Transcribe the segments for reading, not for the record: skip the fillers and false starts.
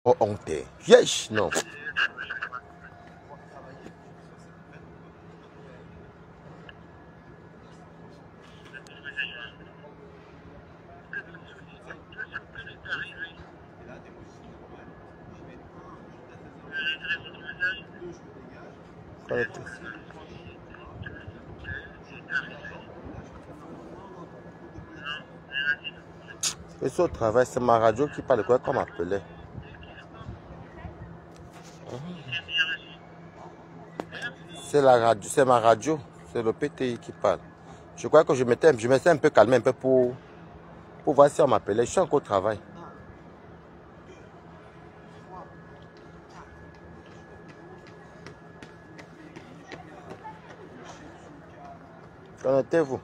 Oh, honte. Yes, non. Je suis au travail, c'est ma radio qui parle quoi qu'on m'appelait. C'est la radio, c'est ma radio, c'est le PTI qui parle. Je crois que je m'étais un peu calmé un peu pour voir si on m'appelait. Je suis encore au travail. Connectez-vous.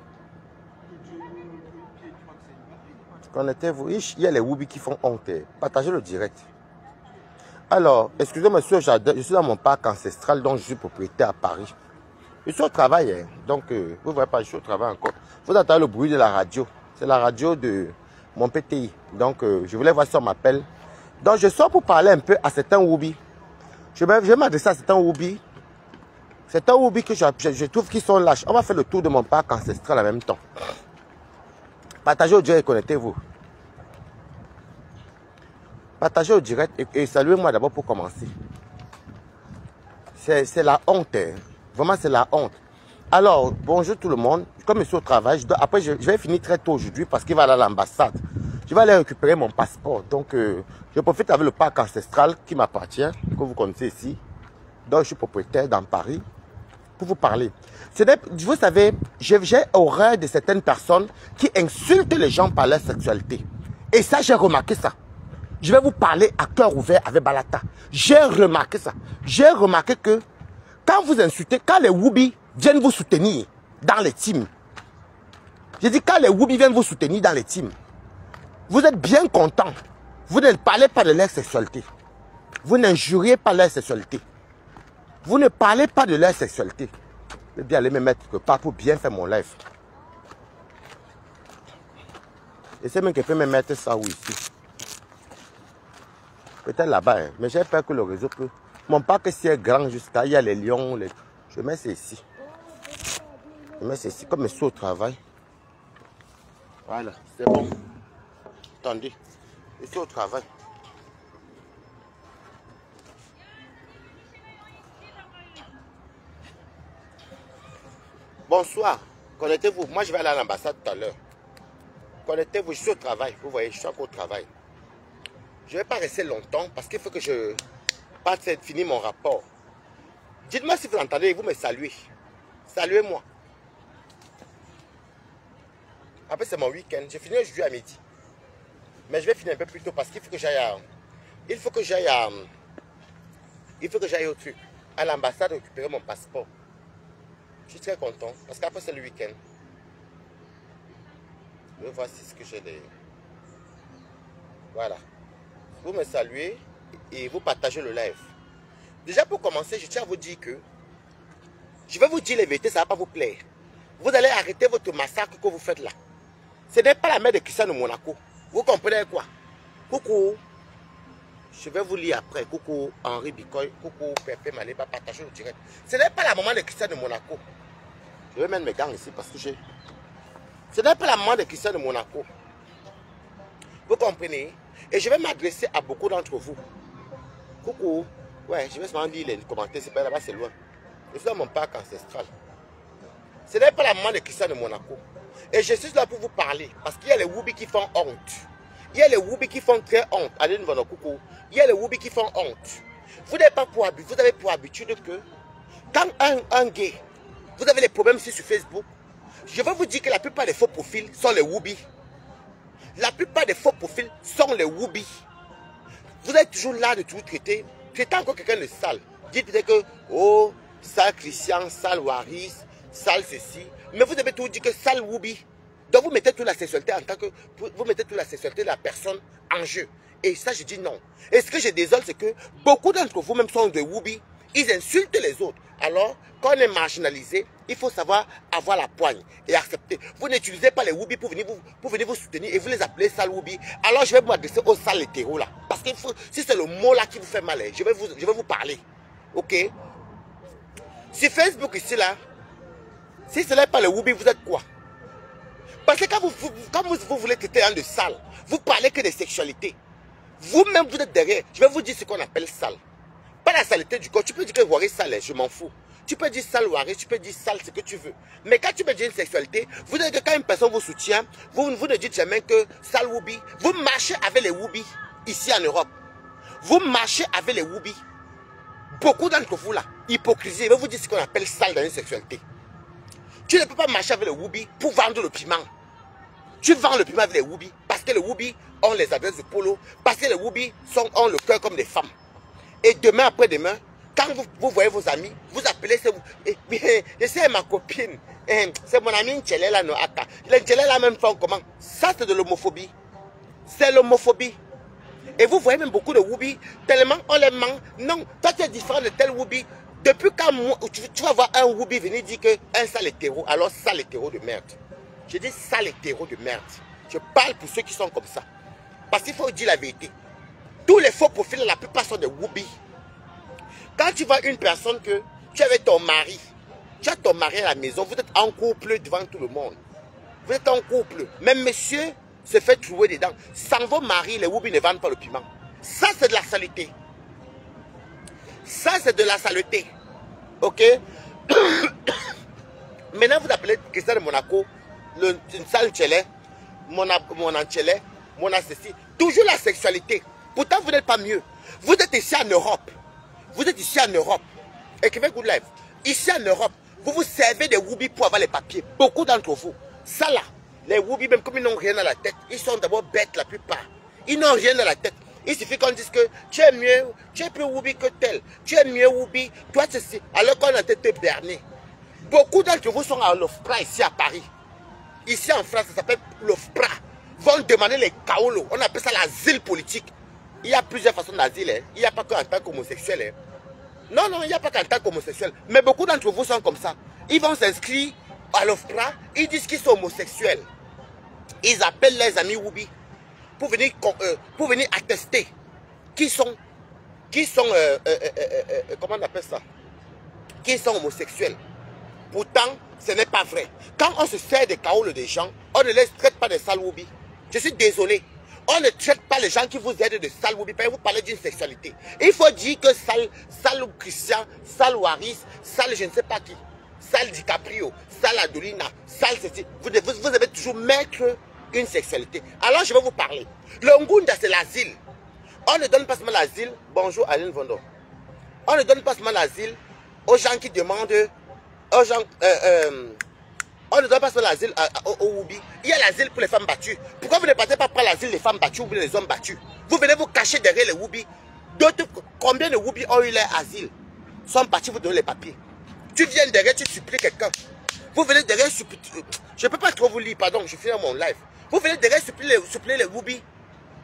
Connectez-vous. Il y a les Woubi qui font honte. Partagez le direct. Alors, excusez-moi, monsieur, je suis dans mon parc ancestral dont je suis propriétaire à Paris. Je suis au travail, hein. Donc vous ne voyez pas, je suis au travail encore. Vous entendez le bruit de la radio. C'est la radio de mon PTI. Donc je voulais voir si on m'appelle. Donc je sors pour parler un peu à certains Woubi. Je vais m'adresser à certains Woubi. Certains Woubi que je trouve qu'ils sont lâches. On va faire le tour de mon parc ancestral en même temps. Partagez au direct et connectez-vous. Partagez au direct et saluez-moi d'abord pour commencer. C'est la honte. Hein. Vraiment, c'est la honte. Alors, bonjour tout le monde. Comme je suis au travail, après je vais finir très tôt aujourd'hui parce qu'il va aller à l'ambassade. Je vais aller récupérer mon passeport. Donc, je profite avec le parc ancestral qui m'appartient, que vous connaissez ici. Donc, je suis propriétaire dans Paris pour vous parler. Vous savez, j'ai horreur de certaines personnes qui insultent les gens par leur sexualité. Et ça, j'ai remarqué ça. Je vais vous parler à cœur ouvert avec Balata. J'ai remarqué ça. J'ai remarqué que quand vous insultez, quand les Woubi viennent vous soutenir dans les teams, j'ai dit quand les Woubi viennent vous soutenir dans les teams, vous êtes bien content. Vous ne parlez pas de leur sexualité. Vous n'injuriez pas leur sexualité. Vous ne parlez pas de leur sexualité. Je vais bien aller me mettre quelque part pour bien faire mon live. Et c'est même que peut me mettre ça où ici. Peut-être là-bas, hein. Mais j'ai peur que le réseau peut. Mon parc est grand jusqu'à, il y a les lions. Je mets ça ici. Je mets ça ici comme je suis au travail. Voilà, c'est bon. Attendez, je suis au travail. Bonsoir, connectez-vous. Moi, je vais aller à l'ambassade tout à l'heure. Connectez-vous, je suis au travail. Vous voyez, je suis encore au travail. Je ne vais pas rester longtemps parce qu'il faut que je passe finir mon rapport. Dites-moi si vous entendez et vous me saluez. Saluez-moi. Après, c'est mon week-end. J'ai fini aujourd'hui à midi. Mais je vais finir un peu plus tôt parce qu'il faut que j'aille à... Il faut que j'aille au truc. À l'ambassade récupérer mon passeport. Je suis très content parce qu'après, c'est le week-end. Je vais voir si ce que j'ai des... Voilà. Vous me saluez et vous partagez le live. Déjà pour commencer, je tiens à vous dire que je vais vous dire les vérités, ça ne va pas vous plaire. Vous allez arrêter votre massacre que vous faites là. Ce n'est pas la mère de Cristiano Monaco. Vous comprenez quoi? Coucou. Je vais vous lire après. Coucou Henri Bicoy. Coucou Pepe Maleba. Partagez le direct. Ce n'est pas la maman de Cristiano Monaco. Je vais mettre mes gants ici parce que j'ai... Ce n'est pas la maman de Cristiano Monaco. Vous comprenez? Et je vais m'adresser à beaucoup d'entre vous. Coucou. Ouais, je vais seulement lire les commentaires. C'est pas là-bas, c'est loin. Je suis dans mon parc ancestral. Ce n'est pas la maman de Cristiano Monaco. Et je suis là pour vous parler. Parce qu'il y a les Woubi qui font honte. Il y a les Woubi qui font très honte. Allez, nous allons coucou. Il y a les Woubi qui font honte. Vous n'avez pas pour habitude, vous avez pour habitude que quand un gay, vous avez les problèmes ici sur Facebook, je vais vous dire que la plupart des faux profils sont les Woubi. La plupart des faux profils sont les Woubi. Vous êtes toujours là de tout traiter. Traitez encore quelqu'un de sale. Dites peut-être que, oh, sale Christian, sale Waris, sale ceci. Mais vous avez toujours dit que sale Woubi. Donc vous mettez toute la sexualité en tant que... Vous mettez toute la sexualité de la personne en jeu. Et ça, je dis non. Et ce que je désole, c'est que beaucoup d'entre vous même sont des Woubi. Ils insultent les autres. Alors, quand on est marginalisé, il faut savoir avoir la poigne et accepter. Vous n'utilisez pas les Woubi pour venir vous soutenir et vous les appelez sales Woubi. Alors, je vais m'adresser aux sales hétéros là. Parce que si c'est le mot là qui vous fait mal, je vais vous parler. Ok? Sur Facebook ici là, si ce n'est pas le Woubi, vous êtes quoi? Parce que quand vous voulez traiter un de sale, vous parlez que de sexualité. Vous-même, vous êtes derrière. Je vais vous dire ce qu'on appelle sale. Pas la saleté du corps. Tu peux dire que Wari sale, je m'en fous. Tu peux dire sale Wari, tu peux dire sale, ce que tu veux. Mais quand tu peux dire une sexualité, vous dites que quand une personne vous soutient, vous ne dites jamais que sale Woubi. Vous marchez avec les Woubi ici en Europe. Vous marchez avec les Woubi. Beaucoup d'entre vous là, hypocrisie, je vais vous dire ce qu'on appelle sale dans une sexualité. Tu ne peux pas marcher avec les Woubi pour vendre le piment. Tu vends le piment avec les Woubi parce que les Woubi ont les adresses de polo, parce que les Woubi ont le cœur comme des femmes. Et demain après-demain, quand vous voyez vos amis, vous appelez, je sais ma copine, c'est mon ami Nchelela Noaka. Les Nchelela même font comment? Ça c'est de l'homophobie. C'est l'homophobie. Et vous voyez même beaucoup de Woubi, tellement on les ment. Non, toi tu es différent de tel Woubi. Depuis quand tu vas voir un Woubi venir dire qu'un sale hétéro, alors sale hétéro de merde. Je dis sale hétéro de merde. Je parle pour ceux qui sont comme ça. Parce qu'il faut dire la vérité. Tous les faux profils, la plupart sont des Woubi. Quand tu vois une personne que tu es avec ton mari, tu as ton mari à la maison, vous êtes en couple devant tout le monde. Vous êtes en couple. Même monsieur se fait trouver dedans. Sans vos maris, les Woubi ne vendent pas le piment. Ça, c'est de la saleté. Ça, c'est de la saleté. Ok? Maintenant, vous appelez Christian de Monaco, une sale tchelé, mon anchelé, mon associé. Toujours la sexualité. Pourtant, vous n'êtes pas mieux. Vous êtes ici en Europe. Vous êtes ici en Europe. Écrivez Good Life. Ici en Europe, vous vous servez des Woubi pour avoir les papiers. Beaucoup d'entre vous. Ça là, les Woubi, même comme ils n'ont rien dans la tête, ils sont d'abord bêtes la plupart. Ils n'ont rien dans la tête. Il suffit qu'on dise que tu es mieux, tu es plus Woubi que tel. Tu es mieux Woubi, toi ceci. Alors qu'on a été berné. Beaucoup d'entre vous sont à l'OFPRA ici à Paris. Ici en France, ça s'appelle l'OFPRA. Vont demander les kaolos. On appelle ça l'asile politique. Il y a plusieurs façons d'asile. Hein. Il n'y a pas qu'en tant qu'homosexuel. Hein. Non, non, il n'y a pas qu'en tant qu'homosexuel. Mais beaucoup d'entre vous sont comme ça. Ils vont s'inscrire à l'OFPRA. Ils disent qu'ils sont homosexuels. Ils appellent les amis Woubi pour venir attester qui sont comment on appelle ça? Qui sont homosexuels. Pourtant, ce n'est pas vrai. Quand on se sert des kaolos des gens, on ne les traite pas de sales Woubi. Je suis désolé. On ne traite pas les gens qui vous aident de sale Woubi. Vous parlez d'une sexualité. Il faut dire que sale Christian, sale Waris, sale je ne sais pas qui, sale DiCaprio, sale Adolina, sale ceci. Vous devez toujours mettre une sexualité. Alors je vais vous parler. Le Ngunda, c'est l'asile. On ne donne pas seulement l'asile. Bonjour Aline Vondo. On ne donne pas seulement l'asile aux gens qui demandent, aux gens, on ne donne pas seulement l'asile aux Woubi. Il y a l'asile pour les femmes battues. Pourquoi vous ne partez pas prendre l'asile des femmes battues ou les hommes battus? Vous venez vous cacher derrière les Woubi. Combien de Woubi ont eu leur asile? Sont partis vous donner les papiers. Tu viens derrière, tu supplies quelqu'un. Vous venez derrière supplier. Je ne peux pas trop vous lire, pardon, je finis mon live. Vous venez derrière supplier les Woubi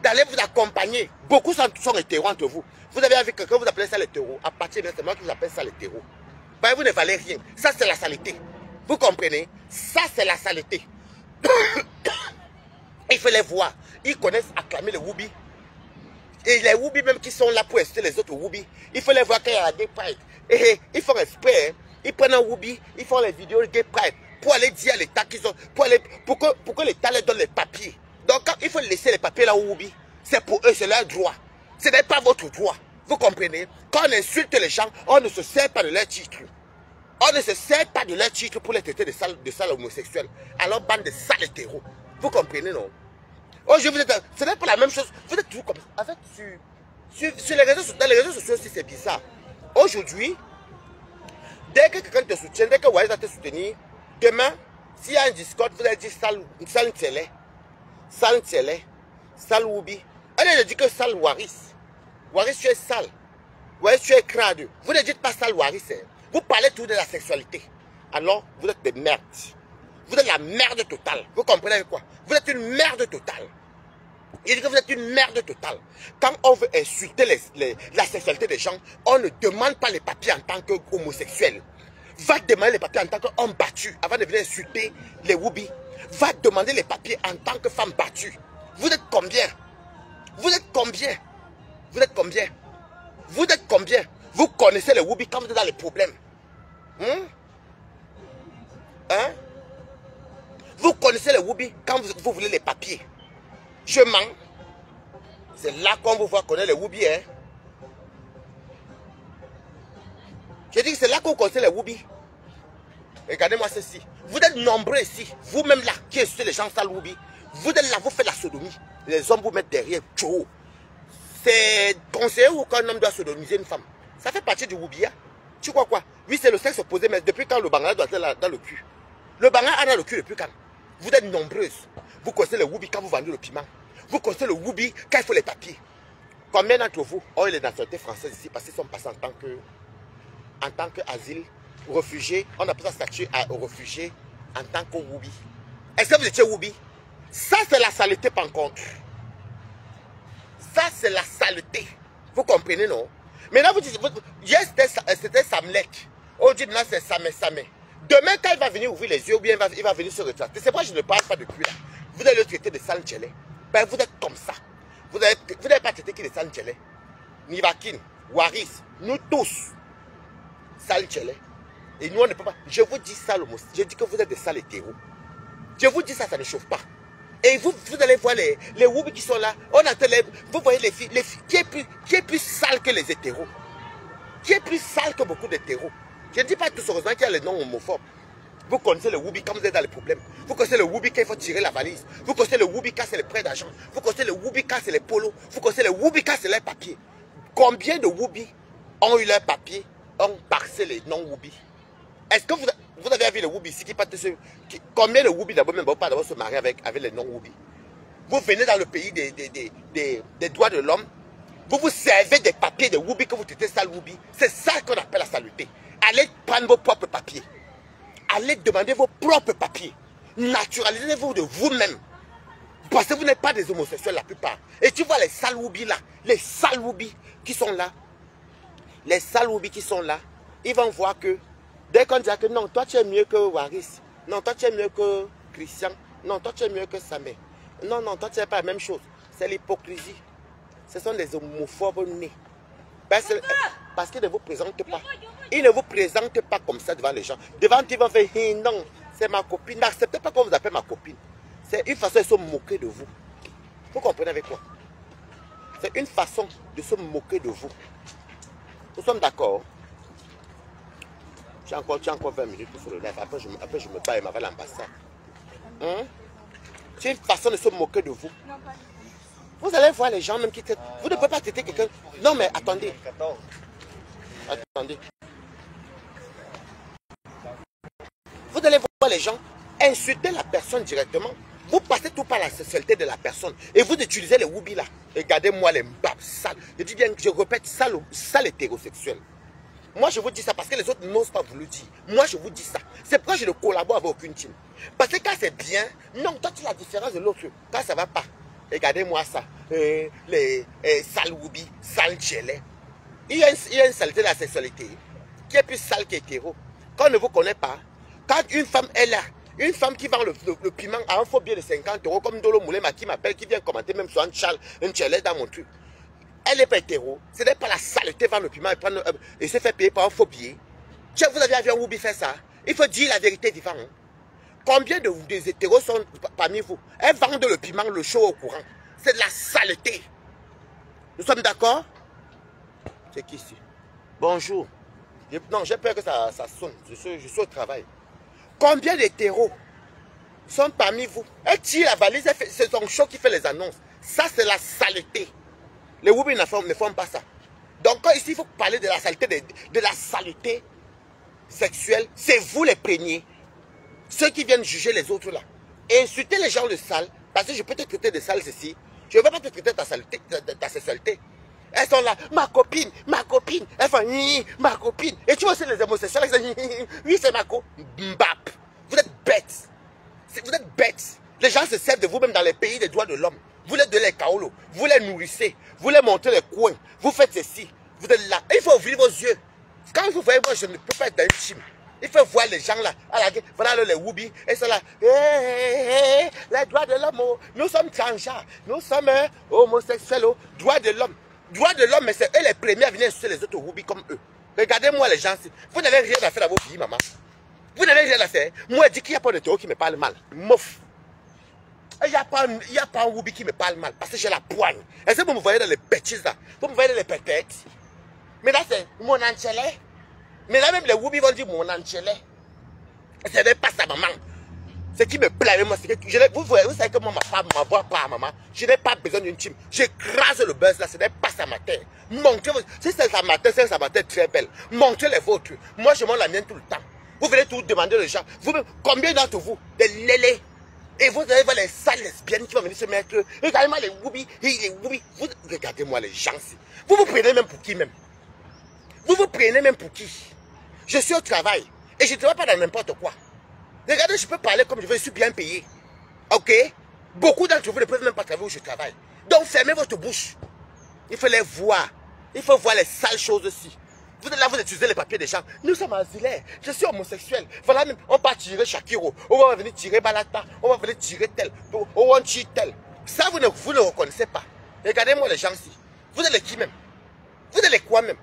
d'aller vous accompagner. Beaucoup sont hétéros entre vous. Vous avez avec quelqu'un, vous appelez ça l'hétéro. À partir de c'est moi qui vous appelle ça l'hétéro. Vous ne valez rien. Ça, c'est la saleté. Vous comprenez? Ça, c'est la saleté. Il faut les voir. Ils connaissent acclamer les Woubi. Et les Woubi même qui sont là pour insulter les autres Woubi. Il faut les voir quand il y a la Gay Pride. Et ils font exprès. Hein. Ils prennent un Woubi, ils font les vidéos de Gay Pride pour aller dire à l'État qu'ils ont. Pour que l'État leur donne les papiers. Donc il faut laisser les papiers là au Woubi. C'est pour eux, c'est leur droit. Ce n'est pas votre droit. Vous comprenez? Quand on insulte les gens, on ne se sert pas de leur titre. On ne se sert pas de leur titre pour les traiter de sales homosexuels. Alors, bande de sales hétéros. Vous comprenez, non? Aujourd'hui, ce n'est pas la même chose. Vous êtes toujours comme ça. En fait, sur les réseaux sociaux aussi, c'est bizarre. Aujourd'hui, dès que quelqu'un te soutient, dès que Waris va te soutenir, demain, s'il y a un Discord, vous allez dire sale télé, sale Woubi. Elle ne dit que sale Waris. Waris, tu es sale. Waris, tu es crade. Vous ne dites pas sale Waris. Hein. Vous parlez tout de la sexualité. Alors, vous êtes des merdes. Vous êtes la merde totale. Vous comprenez quoi? Vous êtes une merde totale. Il dit que vous êtes une merde totale. Quand on veut insulter la sexualité des gens, on ne demande pas les papiers en tant qu'homosexuel. Va demander les papiers en tant qu'homme battu avant de venir insulter les Woubi. Va demander les papiers en tant que femme battue. Vous êtes combien? Vous êtes combien? Vous êtes combien? Vous êtes combien? Vous connaissez les Woubi quand vous êtes dans les problèmes. Hein? Vous connaissez les Woubi quand vous voulez les papiers. Je mens. C'est là qu'on vous voit connaître les Woubi. Hein? Je dis que c'est là qu'on connaît les Woubi. Regardez-moi ceci. Vous êtes nombreux ici. Vous-même là, qui êtes les gens sales Woubi. Vous êtes là, vous faites la sodomie. Les hommes vous mettent derrière. C'est conseillé ou qu'un homme doit sodomiser une femme. Ça fait partie du Woubi. Hein? Tu crois quoi? Oui, c'est le sexe opposé, mais depuis quand le bangala doit être dans le cul? Le bangala a dans le cul depuis quand? Vous êtes nombreuses. Vous connaissez le Woubi quand vous vendez le piment. Vous connaissez le Woubi quand il faut les papiers. Combien d'entre vous ont les nationalités françaises ici parce qu'ils sont passés en tant qu'asile, réfugiés, on appelle ça statut aux réfugiés en tant que Woubi. Est-ce que vous étiez Woubi? Ça, c'est la saleté par contre. Ça, c'est la saleté. Vous comprenez, non? Maintenant, vous dites, hier, c'était Samlek. On dit maintenant, c'est Samé. Demain, quand il va venir ouvrir les yeux, ou bien il va venir se retracter. C'est pourquoi je ne parle pas depuis là. Vous allez le traiter de Sanchelé. Ben, vous êtes comme ça. Vous n'avez pas traité qui de Sanchelé. Nivakin, Waris, nous tous. Sanchelé. Et nous, on ne peut pas. Je vous dis ça, je dis que vous êtes des sales hétéros. Je vous dis ça, ça ne chauffe pas. Et vous allez voir les Woubi qui sont là. Vous voyez les filles qui est plus sale que les hétéros. Qui est plus sale que beaucoup d'hétéros. Je ne dis pas tous heureusement qu'il y a les noms homophobes. Vous connaissez le Woubi quand vous êtes dans les problèmes. Vous connaissez le Woubi quand il faut tirer la valise. Vous connaissez le Woubi quand c'est les prêts d'argent. Vous connaissez le Woubi quand c'est les polos. Vous connaissez le Woubi quand c'est les papiers. Combien de Woubi ont eu leurs papiers, ont parsé les non-Woubi? Est-ce que vous avez vu le Woubi ici qui partent combien de Woubi d'abord même pas d'abord se marier avec les non-Woubi? Vous venez dans le pays des droits de l'homme. Vous vous servez des papiers de Woubi que vous traitez sale Woubi. C'est ça qu'on appelle la saluté. Allez prendre vos propres papiers. Allez demander vos propres papiers. Naturalisez-vous de vous-même. Parce que vous n'êtes pas des homosexuels la plupart. Et tu vois les sales Woubi là. Les sales Woubi qui sont là. Les sales Woubi qui sont là. Ils vont voir que dès qu'on dit que non, toi tu es mieux que Waris. Non, toi tu es mieux que Christian. Non, toi tu es mieux que Samé. Non, toi tu n'es pas la même chose. C'est l'hypocrisie. Ce sont des homophobes nés. Parce qu'ils ne vous présentent pas. Ils ne vous présentent pas comme ça devant les gens. Devant, ils vont faire non, c'est ma copine. N'acceptez pas qu'on vous appelle ma copine. C'est une façon de se moquer de vous. Vous comprenez avec moi? C'est une façon de se moquer de vous. Nous sommes d'accord. J'ai encore 20 minutes pour le live. Après, je me bats et m'avais l'ambassade. C'est une façon de se moquer de vous. Vous allez voir les gens même qui traitent. Vous ne pouvez pas traiter quelqu'un. Non, mais attendez. Attendez. Vous allez voir les gens insulter la personne directement. Vous passez tout par la sexualité de la personne. Et vous utilisez les Woubi là. Regardez-moi les mbabs sales. Je dis bien, je répète, sale hétérosexuel. Moi, je vous dis ça parce que les autres n'osent pas vous le dire. Moi, je vous dis ça. C'est pourquoi je ne collabore avec aucune team. Parce que quand c'est bien, non, toi, tu as la différence de l'autre. Quand ça ne va pas, regardez-moi ça. Les sales Woubi, sales Tchelé. Il y a une saleté de la sexualité qui est plus sale qu'hétéro. Quand on ne vous connaît pas, quand une femme est là, une femme qui vend le piment à un faux billet de 50 € comme Dolo Moulema qui m'appelle, qui vient commenter même sur un Tchelé dans mon truc. Elle n'est pas hétéro. Ce n'est pas la saleté vendre le piment et se faire payer par un faux billet. Vous avez vu un Woubi faire ça? Il faut dire la vérité vivant. Hein? Combien des hétéros sont parmi vous? Elles vendent le piment, le chaud au courant. C'est de la saleté. Nous sommes d'accord? C'est qui ici? Bonjour. Non, j'ai peur que ça sonne. Je suis au travail. Combien d'hétéros sont parmi vous? Elle tire la valise, c'est son show qui fait les annonces. Ça, c'est la saleté. Les Woubi ne font pas ça. Donc, quand ici, il faut parler de la saleté, de la saleté sexuelle, c'est vous les premiers. Ceux qui viennent juger les autres là. Et insulter les gens de sale, parce que je peux te traiter de sale ceci. Je ne vais pas te traiter de ta sexualité. Elles sont là, ma copine. Elles font, ma copine. Et tu vois aussi les homosexuels, elles disent, oui, c'est ma copine. Vous êtes bêtes. Vous êtes bêtes. Les gens se servent de vous même dans les pays des droits de l'homme. Vous les donnez les kaolo, vous les nourrissez, vous les montrez les coins, vous faites ceci, vous êtes là. Il faut ouvrir vos yeux. Quand vous voyez, moi je ne peux pas être dans une team. Il faut voir les gens là, à la guerre, voilà les Woubi, et c'est là, les droits de l'homme, nous sommes transgenres, nous sommes homosexuels, droits de l'homme. Droits de l'homme, mais c'est eux les premiers à venir insulter les autres Woubi comme eux. Regardez-moi les gens, vous n'avez rien à faire dans vos pays, maman. Vous n'avez rien à faire. Moi, je dis qu'il n'y a pas de théo qui me parle mal. Mouf. Il n'y a pas un Woubi qui me parle mal, parce que j'ai la poigne. Est-ce que vous me voyez dans les bêtises là? Vous me voyez dans les pépettes? Mais là, c'est mon enchélé. Mais là, même les Woubi vont dire mon enchélé. Ce n'est pas ça, maman. Ce qui me plaît, moi, c'est que vous savez que moi, ma femme ne m'envoie pas, maman. Je n'ai pas besoin d'une team. J'écrase le buzz là, ce n'est pas sa matin. Montrez, si c'est sa matin, c'est sa matin très belle. Montrez les vôtres. Moi, je montre la mienne tout le temps. Vous venez tout demander aux gens. Combien d'entre vous, des lélés, et vous allez voir les sales lesbiennes qui vont venir se mettre. Regardez-moi les Woubi, les Woubi. Regardez-moi les gens. Vous vous prenez même pour qui même? Vous vous prenez même pour qui? Je suis au travail et je ne travaille pas dans n'importe quoi. Regardez, je peux parler comme je veux, je suis bien payé. Ok? Beaucoup d'entre vous ne peuvent même pas travailler où je travaille. Donc fermez votre bouche. Il faut les voir. Il faut voir les sales choses aussi. Vous êtes là, vous utilisez les papiers des gens. Nous sommes asilaires. Je suis homosexuel. Voilà, même, on va tirer Shakiro. On va venir tirer Balata. On va venir tirer tel. On va tirer tel. Ça, vous ne reconnaissez pas. Regardez-moi les gens ici. Vous êtes qui même? Vous êtes quoi même?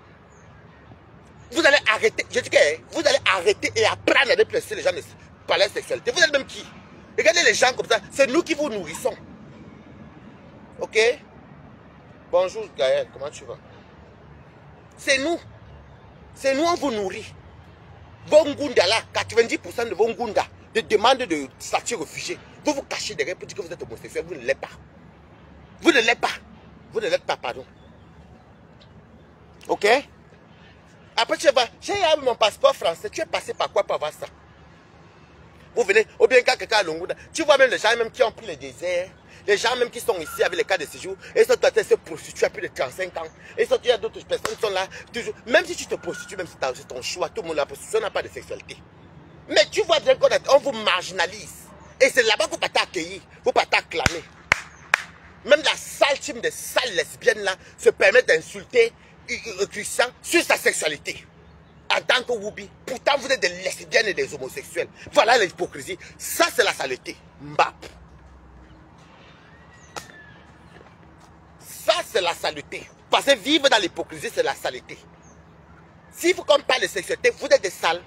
Vous allez arrêter. Je dis que vous allez arrêter et apprendre à déplacer les gens de parler de sexualité. Vous êtes même qui? Regardez les gens comme ça. C'est nous qui vous nourrissons. Ok? Bonjour Gaël, comment tu vas? C'est nous. C'est nous, on vous nourrit. Vos Ngunda là, 90% de vos Ngunda, de demandes de statut réfugié, vous vous cachez derrière pour dire que vous êtes homosexuel, vous ne l'êtes pas. Vous ne l'êtes pas. Vous ne l'êtes pas, pardon. Ok? Après, tu vas, j'ai mon passeport français, tu es passé par quoi pour avoir ça? Vous venez, ou bien quand quelqu'un a l'Ongunda, tu vois même les gens même qui ont pris le désert, les gens même qui sont ici avec les cas de séjour, et sont doivent se prostituer à plus de 35 ans, et il y a d'autres personnes qui sont là, toujours, même si tu te prostitues, même si c'est ton choix, tout le monde la prostitution n'a pas de sexualité. Mais tu vois bien qu'on vous marginalise, et c'est là-bas que vous ne pouvez pas t'accueillir, vous ne pouvez pas t'acclamer. Même la sale team de sales lesbiennes là se permet d'insulter un Christian sur sa sexualité. En tant que Woubi, pourtant vous êtes des lesbiennes et des homosexuels. Voilà l'hypocrisie. Ça c'est la saleté. Mbap. Ça c'est la saleté. Parce que vivre dans l'hypocrisie c'est la saleté. Si vous comparez de sexualité, vous êtes des sales.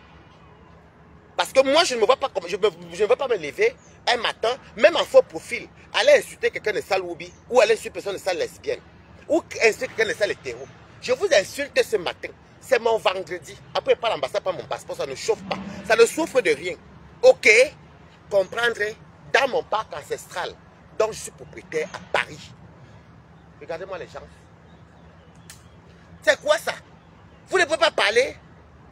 Parce que moi je ne me vois pas comme je ne veux pas me lever un matin, même en faux profil, aller insulter quelqu'un de sale Woubi, ou aller insulter personne de sale lesbienne, ou insulter quelqu'un de sale hétéro. Je vous insulte ce matin. C'est mon vendredi. Après, pas l'ambassade, pas mon passeport, ça ne chauffe pas. Ça ne souffre de rien. Ok? Comprendre, dans mon parc ancestral, dont je suis propriétaire à Paris. Regardez-moi les gens. C'est quoi ça? Vous ne pouvez pas parler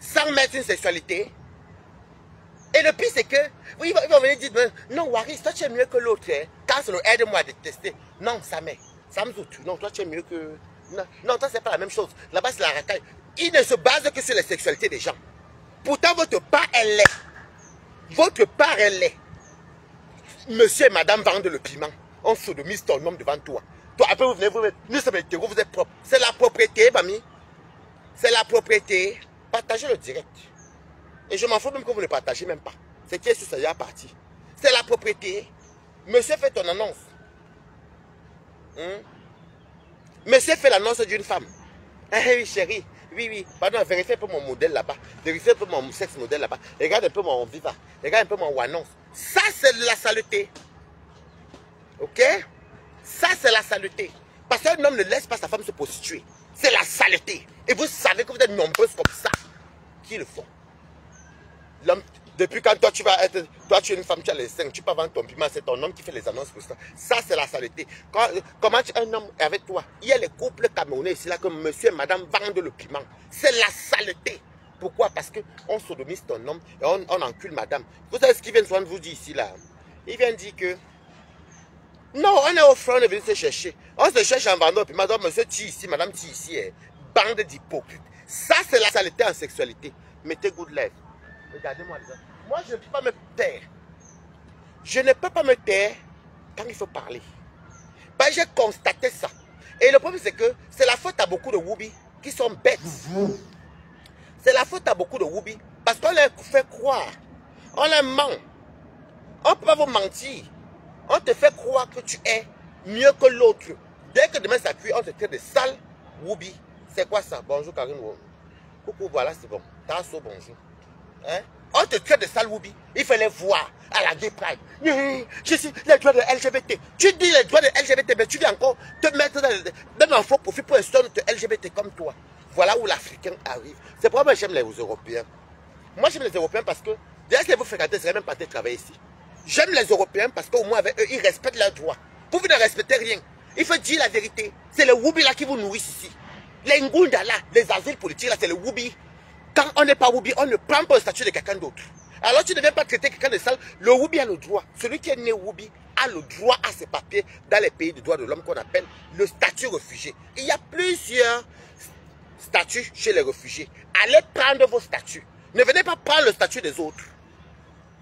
sans mettre une sexualité. Et le pire, c'est que, ils vont venir dire, non, Waris, toi tu es mieux que l'autre. Hein? Quand ça nous aide-moi à détester. Non, ça me tue. Non, toi tu es mieux que... Non, toi c'est pas la même chose. Là-bas, c'est la racaille. Il ne se base que sur la sexualité des gens. Pourtant, votre part, elle l'est. Votre part, elle l'est. Monsieur et madame vendent le piment. On sodomise ton homme devant toi. Toi, après, vous venez, nous sommes hétéros, vous êtes propre. C'est la propriété, mamie. C'est la propriété. Partagez le direct. Et je m'en fous même que vous ne partagez même pas. C'est qui est sur ça parti. C'est la propriété. Monsieur fait ton annonce. Monsieur fait l'annonce d'une femme. Oui, chérie. Oui. Pardon, vérifiez un peu mon modèle là-bas. Vérifiez un peu mon sexe modèle là-bas. Regarde un peu mon Viva. Regarde un peu mon Wanons. Ça, c'est de la saleté. Ok? Ça, c'est la saleté. Parce qu'un homme ne laisse pas sa femme se prostituer. C'est la saleté. Et vous savez que vous êtes nombreuses comme ça qui le font. L'homme, depuis quand toi tu vas être, toi tu es une femme, tu as les seins, tu peux vendre ton piment, c'est ton homme qui fait les annonces pour ça. Ça c'est la saleté. Comment un homme est avec toi? Il y a les couples camerounais ici là que monsieur et madame vendent le piment. C'est la saleté. Pourquoi? Parce qu'on sodomise ton homme et on encule madame. Vous savez ce qu'il vient souvent de vous dire ici là? Il vient dire que non, on est au front, on est venu se chercher. On se cherche en vendant le piment. Donc monsieur tue ici, madame tue ici. Bande d'hypocrites. Ça c'est la saleté en sexualité. Mettez good life. Regardez-moi les gens. Moi, je ne peux pas me taire. Je ne peux pas me taire quand il faut parler. Bah, j'ai constaté ça. Et le problème, c'est que c'est la faute à beaucoup de Woubi qui sont bêtes. C'est la faute à beaucoup de Woubi parce qu'on leur fait croire. On leur ment. On ne peut pas vous mentir. On te fait croire que tu es mieux que l'autre. Dès que demain ça cuit, on te traite de sale Woubi. C'est quoi ça? Bonjour Karine. Coucou, voilà, c'est bon. Tasso, bonjour. Hein? On te traite de sale Woubi. Il fallait voir à la Gay Pride. Je suis les droits de LGBT. Tu dis les droits de LGBT, mais tu viens encore te mettre dans un faux profil pour un son de LGBT comme toi. Voilà où l'Africain arrive. C'est pourquoi j'aime les Européens. Moi, j'aime les Européens parce que, déjà, si vous fréquentez, vous ne même pas travailler ici. J'aime les Européens parce qu'au moins, avec eux, ils respectent leurs droits. Vous ne respectez rien. Il faut dire la vérité. C'est le Woubi là qui vous nourrissent ici. Les Ngunda là, les asiles politiques là, c'est le Woubi. Quand on n'est pas Woubi, on ne prend pas le statut de quelqu'un d'autre. Alors tu ne viens pas traiter quelqu'un de sale. Le Woubi a le droit. Celui qui est né Woubi a le droit à ses papiers dans les pays de droits de l'homme qu'on appelle le statut réfugié. Il y a plusieurs statuts chez les réfugiés. Allez prendre vos statuts. Ne venez pas prendre le statut des autres.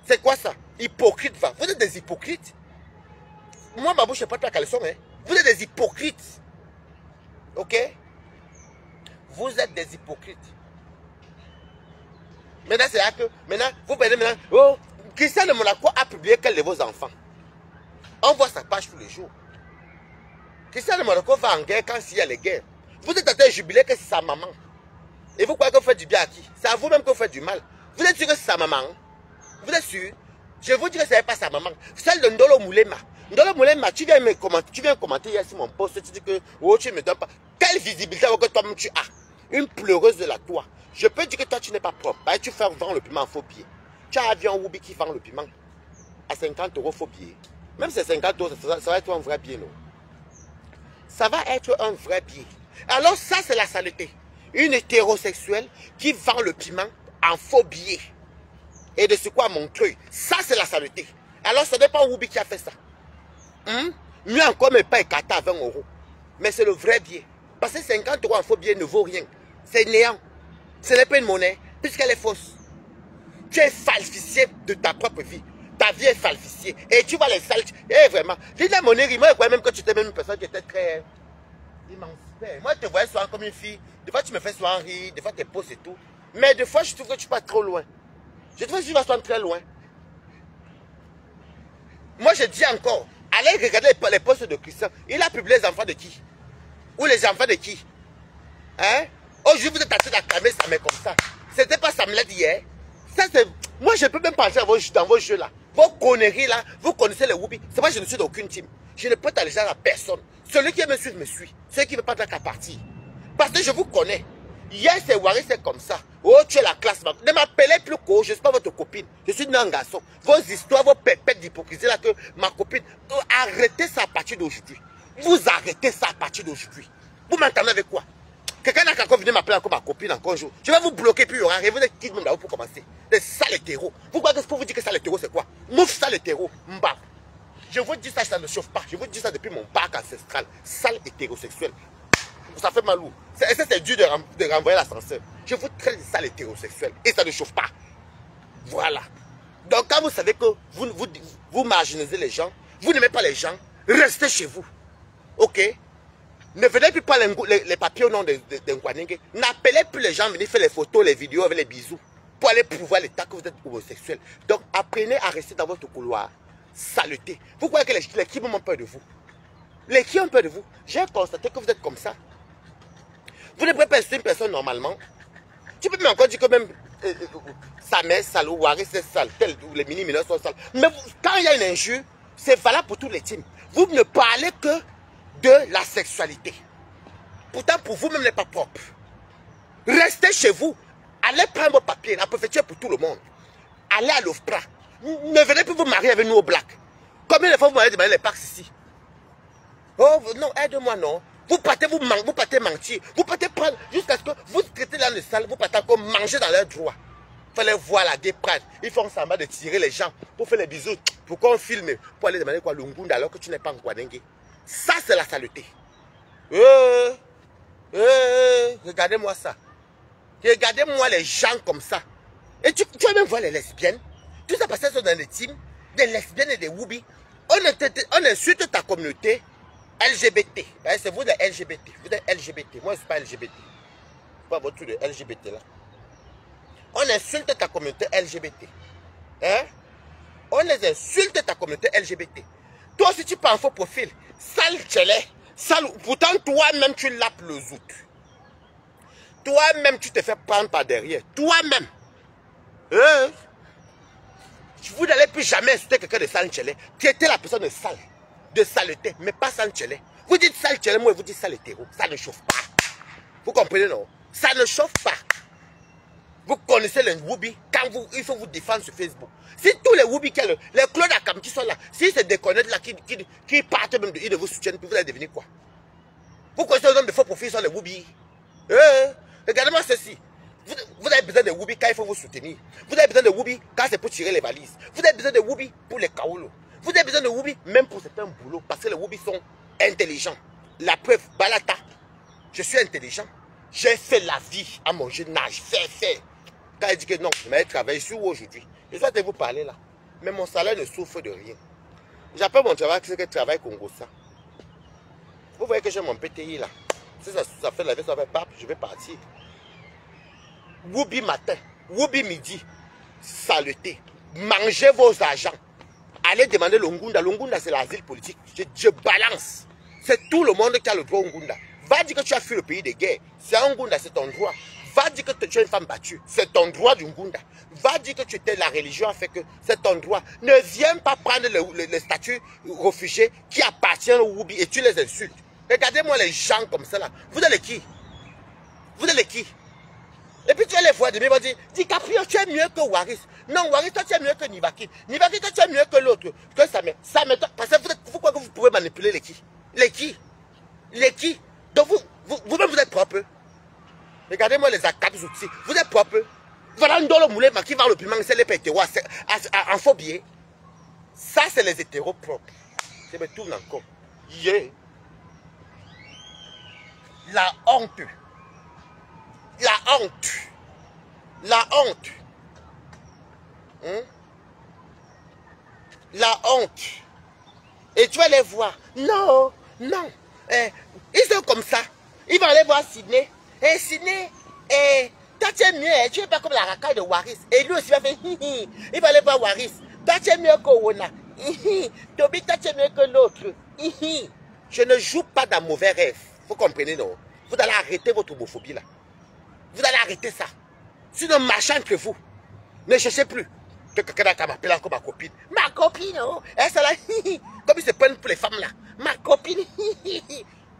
C'est quoi ça? Hypocrite va. Vous êtes des hypocrites. Moi, ma bouche n'est pas de la caleçon. Hein? Vous êtes des hypocrites. Ok? Vous êtes des hypocrites. Maintenant, c'est là que, maintenant, vous prenez maintenant, oh, Christian de Monaco a publié quel de vos enfants? On voit sa page tous les jours. Christian de Monaco va en guerre quand il y a les guerres. Vous êtes en train de jubiler que c'est sa maman. Et vous croyez que vous faites du bien à qui? C'est à vous-même que vous faites du mal. Vous êtes sûr que c'est sa maman? Vous êtes sûr? Je vous dis que ce n'est pas sa maman. Celle de Ndolo Moulema. Ndolo Moulema, tu viens commenter hier sur mon post, tu dis que oh, tu ne me donnes pas. Quelle visibilité que toi-même tu as? Une pleureuse de la toi. Je peux dire que toi tu n'es pas propre. Bah, tu fais vendre le piment en faux billet. Tu as un avion Woubi qui vend le piment à 50 € faux billet. Même si c'est 50 €, ça va être un vrai billet, non? Ça va être un vrai billet. Alors ça c'est la saleté. Une hétérosexuelle qui vend le piment en faux billet. Et de ce quoi Montreuil. Ça c'est la saleté. Alors ce n'est pas Woubi qui a fait ça. Mieux encore, mais pas écarté à 20 €. Mais c'est le vrai billet. Parce que 50 € en faux billet ne vaut rien. C'est néant. Ce n'est pas une monnaie, puisqu'elle est fausse. Tu es falsifié de ta propre vie. Ta vie est falsifiée. Et tu vois les sales. Eh vraiment. Dis la monnaie, moi je crois même que tu étais même une personne qui était très émancipée. Moi je te voyais souvent comme une fille. Des fois tu me fais souvent rire, des fois tu poses et tout. Mais des fois je trouve que tu vas trop loin. Je trouve que tu vas souvent très loin. Moi je dis encore, allez regarder les posts de Christian. Il a publié les enfants de qui? Ou les enfants de qui? Hein? Aujourd'hui, vous êtes en train d'acclamer ça, mais comme ça. C'était pas Samlet d'hier. Ça, c'est. Moi, je ne peux même pas entrer dans vos jeux là. Vos conneries là, vous connaissez les Woubi. C'est moi, je ne suis d'aucune team. Je ne peux t'alléger à personne. Celui qui me suit, me suit. Celui qui ne veut pas qu'à partir. Parce que je vous connais. Hier, c'est Wari, c'est comme ça. Oh, tu es la classe. Ne m'appelez plus Co, je ne suis pas votre copine. Je suis un garçon. Vos histoires, vos pépettes d'hypocrisie là que ma copine. Arrêtez ça à partir d'aujourd'hui. Vous arrêtez ça à partir d'aujourd'hui. Vous m'entendez avec quoi? Quelqu'un n'a qu'à venir m'appeler encore ma copine encore un jour. Je vais vous bloquer puis il y aura rien. Vous êtes qui même là-haut pour commencer? Des sales hétéros. Vous croyez que pour vous dire que sale hétéro c'est quoi? Mouf sale hétéro. Mbap. Je vous dis ça, ça ne chauffe pas. Je vous dis ça depuis mon bac ancestral. Sale hétérosexuel. Ça fait mal où? C'est dur de renvoyer l'ascenseur. Je vous traite de sale hétérosexuel. Et ça ne chauffe pas. Voilà. Donc quand vous savez que vous marginalisez les gens, vous n'aimez pas les gens, restez chez vous. Ok? Ne venez plus prendre les papiers au nom de Nkwanenge. N'appelez plus les gens à venir faire les photos, les vidéos avec les bisous. Pour aller prouver l'état que vous êtes homosexuel. Donc apprenez à rester dans votre couloir. Saleté. Vous croyez que les qui ont peur de vous? Les qui ont peur de vous? J'ai constaté que vous êtes comme ça. Vous ne pouvez pas être une personne normalement. Tu peux même encore dire que même sa mère sale ou Wari c'est sale, tel ou les mini-mineurs sont sales. Mais quand il y a une injure, c'est valable pour tous les teams. Vous ne parlez que de la sexualité. Pourtant, pour vous-même, n'est pas propre. Restez chez vous. Allez prendre vos papiers. La préfecture pour tout le monde. Allez à l'OFPRA. Ne venez plus vous marier avec nous au black. Combien de fois vous m'avez demandé les packs ici? Oh non, aide-moi non. Vous partez mentir. Vous partez prendre jusqu'à ce que vous traitez dans le salle. Vous partez encore manger dans leurs droits. Il fallait voir la déprade. Ils font semblant de tirer les gens pour faire les bisous. Pour qu'on filme. Pour aller demander quoi l'Ungunda alors que tu n'es pas en Kwanenge. Ça, c'est la saleté. Regardez-moi ça. Regardez-moi les gens comme ça. Et tu vas même voir les lesbiennes. Tout ça parce qu'elles sont dans les teams. Des lesbiennes et des Woubi. On insulte ta communauté. LGBT. C'est vous les LGBT. Vous êtes LGBT. Moi, je ne suis pas LGBT. Pas votre truc de LGBT là. On insulte ta communauté LGBT. Hein? On les insulte ta communauté LGBT. Toi aussi, tu prends un faux profil. Sale tchélé. Sale. Pourtant, toi-même, tu lapes le zouk. Toi-même, tu te fais prendre par derrière. Toi-même. Vous n'allez plus jamais insulter quelqu'un de sale tchélé. Traitez la personne de sale. De saleté, mais pas sale tchélé. Vous dites sale tchélé, moi, vous dites sale hétéro. Ça ne chauffe pas. Vous comprenez, non? Ça ne chauffe pas. Vous connaissez les Woubi, quand il faut vous défendre sur Facebook. Si tous les Woubi, les Claude Akam qui sont là, si c'est des connaître là, qui partent même de vous soutiennent, puis vous allez devenir quoi? Vous connaissez le nombre de faux profils sur les Woubi. Regardez-moi ceci. Vous avez besoin de Woubi quand il faut vous soutenir. Vous avez besoin de Woubi quand c'est pour tirer les valises. Vous avez besoin de Woubi pour les kaoulos. Vous avez besoin de Woubi même pour certains boulots, parce que les Woubi sont intelligents. La preuve, Balata, je suis intelligent. J'ai fait la vie à mon jeune âge. Fait. Quand il dit que non, je vais travailler sur aujourd'hui. Je dois te vous parler là. Mais mon salaire ne souffre de rien. J'appelle mon travail, c'est que travail Congo ça. Vous voyez que j'ai mon PTI là. Si ça fait la vie, ça fait pas, je vais partir. Woubi matin, Woubi midi, saleté. Mangez vos agents. Allez demander le Ngunda. Le Ngunda, c'est l'asile politique. Je balance. C'est tout le monde qui a le droit au Ngunda. Va dire que tu as fui le pays de guerre. C'est un Ngunda, c'est ton droit. Va dire que tu es une femme battue. C'est ton droit du Ngunda. Va dire que tu étais la religion a fait que c'est ton droit. Ne viens pas prendre les statuts réfugiés qui appartiennent au Woubi et tu les insultes. Regardez-moi les gens comme ça là. Vous êtes qui? Vous êtes qui? Et puis tu vas les voir demain, ils vont dire, DiCaprio, tu es mieux que Waris. Non, Waris, toi tu es mieux que Nivaki. Nivaki, toi tu es mieux que l'autre. Que ça parce que vous croyez que vous pouvez manipuler les qui? Les qui? Les qui? Donc vous-même vous êtes propre. Regardez-moi les acapes outils. Vous êtes propre. Voilà un dollar moulé qui va le piment, c'est les hétéros en faux billet. Ça, c'est les hétéros propres. Je me tourne encore. Yeah. La honte. La honte. La honte. La honte. Et tu vas les voir. Non, non. Ils sont comme ça. Ils vont aller voir Sydney. Et Sydney, toi tu es mieux. Tu n'es pas comme la racaille de Waris. Et lui aussi va faire hihi. Il va aller voir Waris. Toi tu es mieux que Wona. Toby, toi tu es mieux que l'autre. Je ne joue pas dans mauvais rêve. Vous comprenez, non? Vous allez arrêter votre homophobie là. Vous allez arrêter ça. Sinon, marchez entre vous. Ne cherchez plus. Que quelqu'un m'appelle encore ma copine. Ma copine, oh. Elle là, comme ils se prennent pour les femmes là. Ma copine,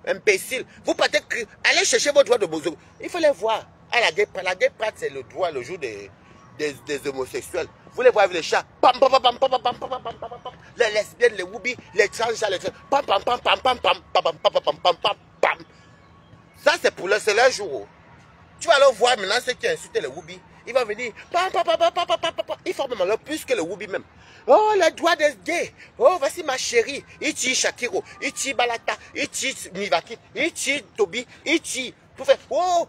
imbécile. Vous partez, allez chercher votre droit de bozo. Il faut les voir. À la guerre, c'est le droit, le jour des homosexuels. Vous les voyez avec les chats. Pam, pam, pam, pam, pam, pam, pam, pam, pam, pam. Les lesbiennes, les woubis, les transgenres, les pam, pam, pam, pam, pam, pam, pam, pam, pam, pam, pam, pam, pam. Ça, c'est pour leur jour. Tu vas alors voir maintenant ceux qui insultent les Woubi. Ils vont venir. Ils font même alors plus que les Woubi même. Oh, les doigts des gays. Oh, voici ma chérie. Ichi Shakiro. Ichi Balata. Ichi Nivaki. Ichi Tobi. Ichi. Tout fait. Oh,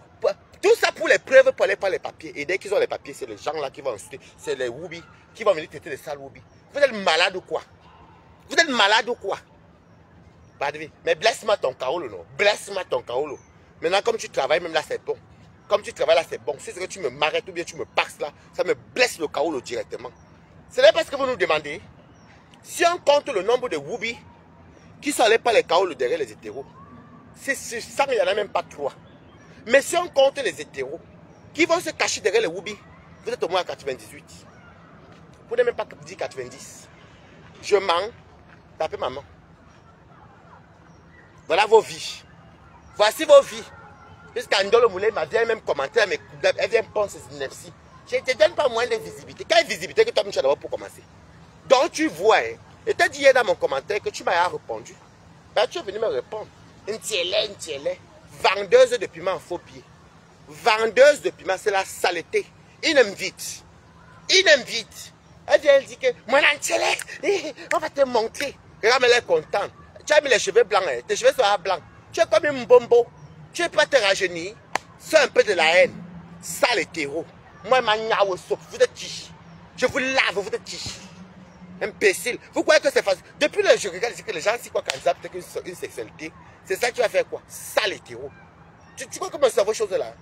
tout ça pour les preuves, pour aller par les papiers. Et dès qu'ils ont les papiers, c'est les gens là qui vont insulter. C'est les Woubi qui vont venir traiter les sales Woubi. Vous êtes malade ou quoi? Vous êtes malade ou quoi? Mais blesse-moi ton kaolo, non? Blesse-moi ton kaolo. Maintenant, comme tu travailles, même là, c'est bon. Comme tu travailles là, c'est bon. Si c'est que tu me m'arrêtes ou bien tu me passes là, ça me blesse le kaolo directement. Ce n'est pas ce que vous nous demandez. Si on compte le nombre de Woubi qui sont allés par les kaolo derrière les hétéros, c'est sur 100, il n'y en a même pas 3. Mais si on compte les hétéros qui vont se cacher derrière les Woubi, vous êtes au moins à 98. Vous n'avez même pas dit 90. Je mens. Tapez maman. Voilà vos vies. Voici vos vies. Jusqu'à Ndolo Moulé m'a bien même commenté, elle vient penser ci. Je ne te donne pas moins de visibilité. Quelle visibilité que toi, tu as d'abord pour commencer? Donc tu vois, hein, et tu as dit hier dans mon commentaire que tu m'as répondu. Ben, tu es venu me répondre. Une tielée. Vendeuse de piment en faux pied. Vendeuse de piment, c'est la saleté. Une invite. Elle vient, elle dit que, moi, on va te montrer. Regarde, elle est contente. Tu as mis les cheveux blancs, hein. Tes cheveux sont blancs. Tu es comme un bombo. Tu n'es pas te rajeunir. C'est un peu de la haine. Sale hétéro. Moi, vous êtes qui? Je vous lave, vous êtes qui? Imbécile. Vous croyez que c'est facile? Depuis le je regarde ici que les gens s'y croient quand ils une sexualité, c'est ça qui va faire quoi? Sale hétéro. Tu crois comment ça vaut chose là?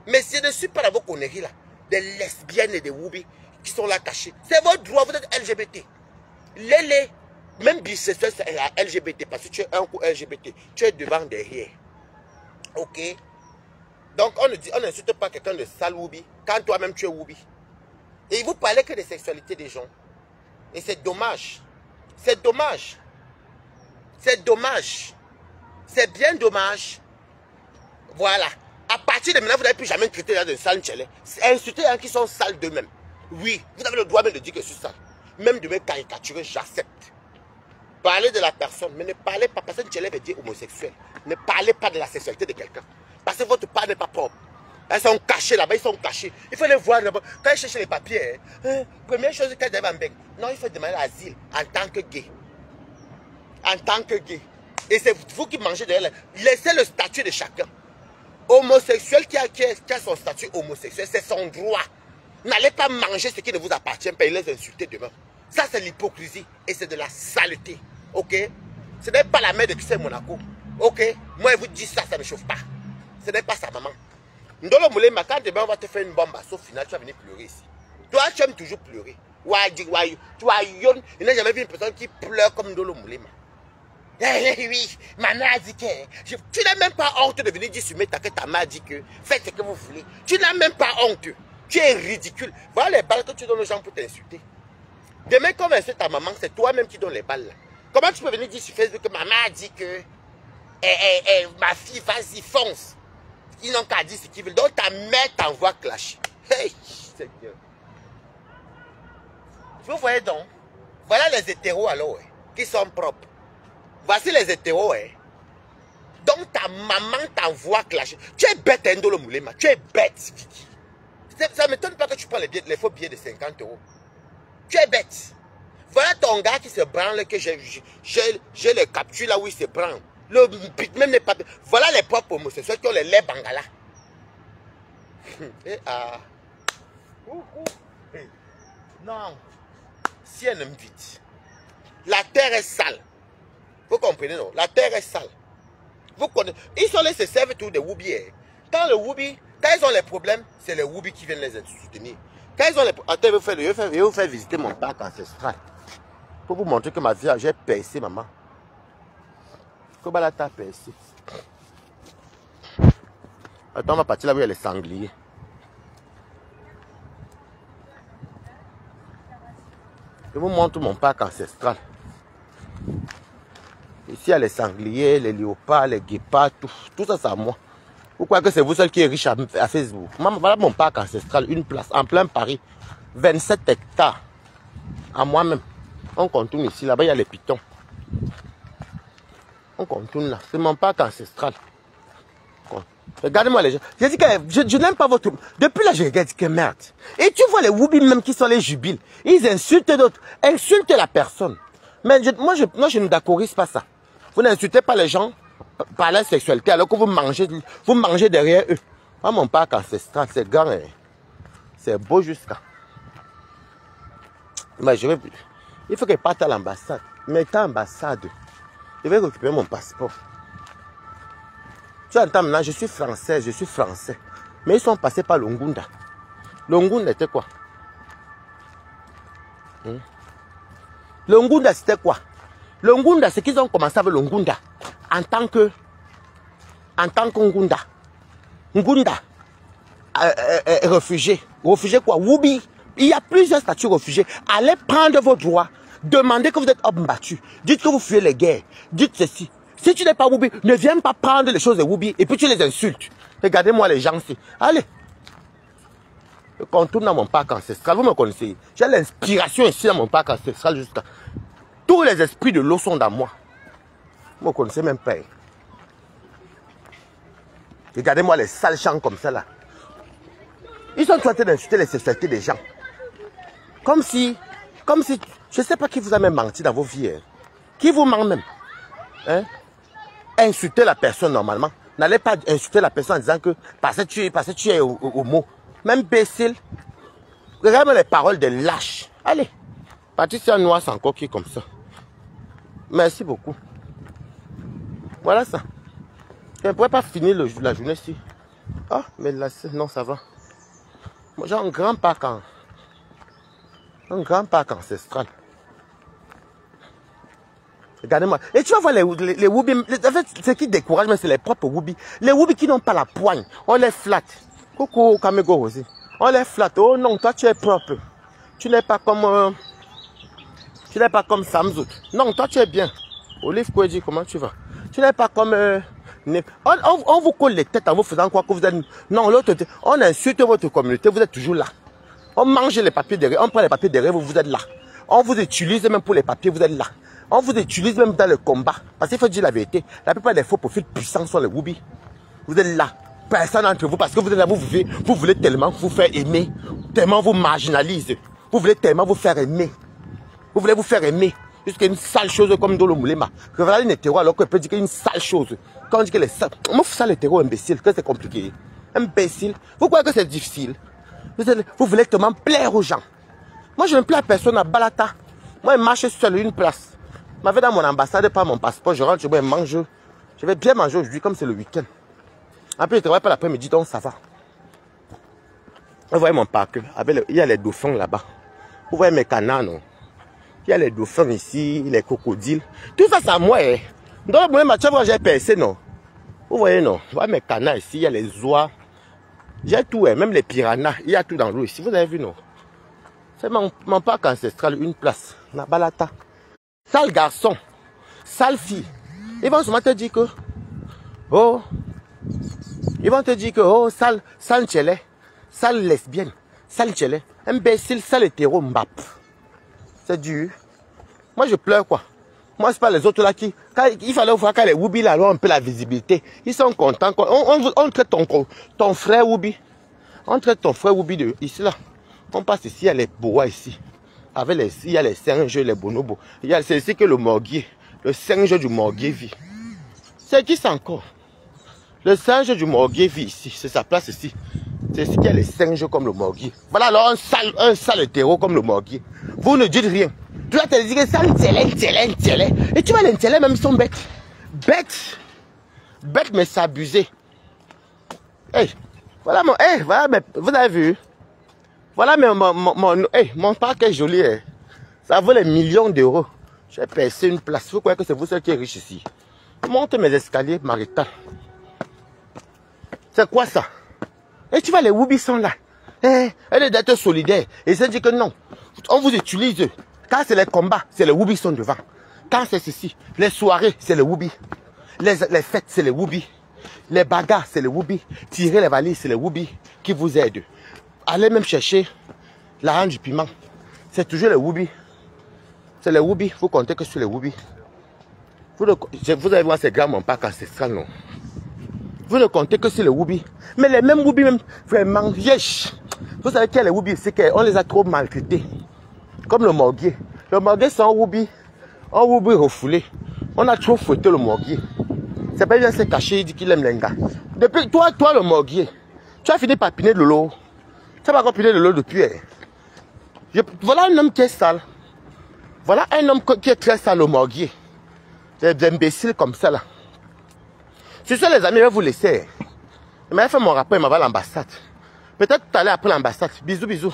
Mais je ne suis pas dans vos conneries là. Des lesbiennes et des woubies qui sont là cachés. C'est votre droit, vous êtes LGBT. Les même bisexuels, c'est LGBT parce que tu es un coup LGBT. Tu es devant, derrière. Ok? Donc on n'insulte pas quelqu'un de sale woubi quand toi-même tu es woubi. Et vous parlez que des sexualités des gens. Et c'est dommage. C'est dommage. C'est dommage. C'est bien dommage. Voilà. À partir de maintenant, vous n'avez plus jamais traité de sale tchélé. Insulter les gens qui sont sales d'eux-mêmes. Oui, vous avez le droit même de dire que je suis sale. Même de me caricaturer, j'accepte. Parlez de la personne, mais ne parlez pas, parce que tchélé veut dire homosexuel. Ne parlez pas de la sexualité de quelqu'un. Parce que votre part n'est pas propre. Ils sont cachés là-bas, ils sont cachés. Il faut les voir là-bas. Quand ils cherchent les papiers, première chose qu'ils doivent en bec. Non, il faut demander l'asile en tant que gay. En tant que gay. Et c'est vous qui mangez derrière. Laissez le statut de chacun. Homosexuel qui a son statut homosexuel, c'est son droit. N'allez pas manger ce qui ne vous appartient pas et les insulter demain. Ça, c'est l'hypocrisie et c'est de la saleté. Ok? Ce n'est pas la mère de qui c'est Monaco. Ok? Moi, je vous dis ça, ça ne chauffe pas. Ce n'est pas sa maman. Ndolo Moulema, quand demain on va te faire une bombe, au final, tu vas venir pleurer ici. Toi, tu aimes toujours pleurer. Il n'a jamais vu une personne qui pleure comme Ndolo Moulema. Oui, ma mère a dit que... Tu n'as même pas honte de venir dire sur Meta que ta mère a dit que... Faites ce que vous voulez. Tu n'as même pas honte. Tu es ridicule. Voilà les balles que tu donnes aux gens pour t'insulter. Demain, quand on insulte ta maman, c'est toi-même qui donnes les balles là. Comment tu peux venir dire sur Facebook que ma mère a dit que... ma fille, vas-y, fonce. Ils n'ont qu'à dire ce qu'ils veulent. Donc ta mère t'envoie clasher. Hey, Seigneur. Vous voyez donc, voilà les hétéros alors, qui sont propres. Voici les hétéros. Donc ta maman t'envoie clasher. Tu es bête, Ndolo Moulema. Tu es bête, Vicky. Ça ne m'étonne pas que tu prends les faux billets de 50 €. Tu es bête. Voilà ton gars qui se branle, que j'ai les captures là où il se branle. Le but même n'est pas... Voilà les propres homosexuels qui ont les laits bangala. Non. Si elle me vite. La terre est sale. Vous comprenez, non? La terre est sale. Vous connaissez. Ils sont là, se servent tous des woubies. Quand ils ont les problèmes, c'est les woubies qui viennent les soutenir. Quand ils ont les problèmes... Attends, je vais vous faire visiter mon parc ancestral. Pour vous montrer que ma vie, j'ai percé, maman. Comment la tape ici? Attends, on va partir là où il y a les sangliers. Je vous montre mon parc ancestral. Ici, il y a les sangliers, les léopards, les guépards, tout ça, c'est à moi. Vous croyez que c'est vous seul qui est riche à Facebook? Maman, voilà mon parc ancestral, une place en plein Paris. 27 hectares. À moi-même. On contourne ici, là-bas, il y a les pitons. On contourne là. C'est mon parc ancestral. Regardez-moi les gens. Je dis que je n'aime pas votre... Depuis là, je regarde que merde. Et tu vois les woubis même qui sont les jubiles. Ils insultent d'autres. Insultent la personne. Mais moi, je ne d'accorise pas ça. Vous n'insultez pas les gens par la sexualité alors que vous mangez derrière eux. Moi, mon parc ancestral, c'est grand. Hein. C'est beau jusqu'à... Mais il faut que je parte à l'ambassade. Mais ta ambassade... Je vais récupérer mon passeport. Tu entends maintenant, je suis français. Mais ils sont passés par Longunda. Longunda, c'était quoi? Longunda, c'était quoi? Longunda, c'est qu'ils ont commencé avec Longunda. En tant que Ngunda. Ngunda, réfugié. Réfugié quoi? Woubi. Il y a plusieurs statuts réfugiés. Allez prendre vos droits. Demandez que vous êtes hommes battus. Dites que vous fuyez les guerres. Dites ceci. Si tu n'es pas Woubi, ne viens pas prendre les choses de Woubi et puis tu les insultes. Regardez-moi les gens ici. Allez. Je contourne dans mon parc ancestral. Vous me connaissez. J'ai l'inspiration ici dans mon parc ancestral jusqu'à... Tous les esprits de l'eau sont dans moi. Vous me connaissez même pas. Regardez-moi les sales champs comme ça là. Ils sont en train d'insulter les sexualités des gens. Comme si, je ne sais pas qui vous a même menti dans vos vies. Hein. Qui vous ment même. Hein? Insulter la personne normalement. N'allez pas insulter la personne en disant que parce que tu es homo. Même imbécile. Regarde les paroles de lâche. Allez. Patricia Noir, c'est encore qui est comme ça. Merci beaucoup. Voilà ça. Je ne pourrais pas finir la journée ici. Ah, mais là, non, ça va. Moi, j'ai un grand parc ancestral. Regardez-moi. Et tu vas voir les Woubi. En fait, ce qui décourage, c'est les propres Woubi. Les Woubi qui n'ont pas la poigne. On les flatte. Coucou, Kamego aussi. On les flatte. Oh non, toi tu es propre. Tu n'es pas comme Samzout. Non, toi tu es bien. Olive Kouedji, comment tu vas? Tu n'es pas comme... on vous colle les têtes en vous faisant quoi que vous êtes... Non, l'autre... On insulte votre communauté, vous êtes toujours là. On mange les papiers derrière, on prend les papiers derrière, vous êtes là. On vous utilise même pour les papiers, vous êtes là. On vous utilise même dans le combat. Parce qu'il faut dire la vérité. La plupart des faux profils puissants sont les Woubi. Vous êtes là. Personne d'entre vous, parce que vous êtes là, vous voulez tellement vous faire aimer. Tellement vous marginalise. Vous voulez tellement vous faire aimer. Vous voulez vous faire aimer. Jusqu'à une sale chose comme Dolo Moulema. Regardez une hétéro alors qu'on peut dire qu'il y a une sale chose. Quand on dit qu'elle est sale. Moi, ça l'hétéro imbécile, que c'est compliqué. Imbécile. Vous croyez que c'est difficile? Vous voulez tellement plaire aux gens. Moi, je ne plais à personne à Balata. Moi, je marche seul une place. Je m'avais dans mon ambassade, pas mon passeport. Je rentre, je vais manger. Je vais bien manger aujourd'hui, comme c'est le week-end. Après, je ne travaille pas l'après-midi, donc ça va. Vous voyez mon parc. Il y a les dauphins là-bas. Vous voyez mes canards, non? Il y a les dauphins ici, les crocodiles. Tout ça, c'est à moi. Hein. Donc, moi, j'ai percé, non? Vous voyez, non? Vous voyez mes canards ici, il y a les oies. J'ai tout, hein. Même les piranhas. Il y a tout dans l'eau ici. Vous avez vu, non? C'est mon parc ancestral, une place. La Balata. Sale garçon. Sale fille. Ils vont souvent te dire que... Oh... Ils vont te dire que, oh, sale tchélé, sale lesbienne, sale tchélé, imbécile, sale hétéro, mbap. C'est dur. Moi, je pleure, quoi. Moi, c'est pas les autres là qui... il fallait voir quand les Woubi là ont un peu la visibilité. Ils sont contents. On traite ton frère Woubi. On traite ton frère Woubi de ici, là. On passe ici, il y a les boas ici. Avec il y a les singes, les bonobos. C'est ici que le morguier, le singe du morguier vit. C'est qui ça encore? Le singe du morguier vit ici, c'est sa place ici. C'est ici qu'il y a les singes comme le morguier. Voilà alors un sale hétéro comme le morguier. Vous ne dites rien. Tu vas te dire que ça, télé. Et tu vois, les télé même, ils sont bêtes. Bêtes, mais c'est abusé. Hey, voilà mais vous avez vu? Voilà mon parc est joli. Hein. Ça vaut les millions d'euros. J'ai percé une place. Vous croyez que c'est vous seul qui est riche ici? Monte mes escaliers maritaux. C'est quoi ça? Et tu vois, les Woubi sont là. Elle est d'être solidaire. Et ça dit que non. On vous utilise. Quand c'est les combats, c'est les Woubi qui sont devant. Quand c'est ceci, les soirées, c'est les Woubi. Les fêtes, c'est les Woubi. Les bagarres, c'est les Woubi. Tirer les valises, c'est les Woubi qui vous aident. Allez même chercher l'argent du piment. C'est toujours les Woubi. C'est les Woubi. Vous comptez que sur les Woubi. Vous allez voir ces gars, mon parc ancestral, non? Vous ne comptez que sur les Woubi. Mais les mêmes Woubi, même, vraiment, yesh. Vous savez qu'il y a les Woubi, c'est qu'on les a trop maltraités. Comme le morguier. Le morguier, c'est un Woubi refoulé. On a trop fouetté le morguier. C'est pas bien, c'est caché, il dit qu'il aime les gars. Depuis, toi, le morguier, tu as fini par piner de l'eau. Tu n'as pas encore piné de l'eau depuis. Voilà un homme qui est sale. Voilà un homme qui est très sale, le morguier. Des imbéciles comme ça, là. C'est ça, les amis, je vais vous laisser. Il m'a fait mon rapport, il m'a va à l'ambassade. Peut-être tout à l'heure après l'ambassade. Bisous.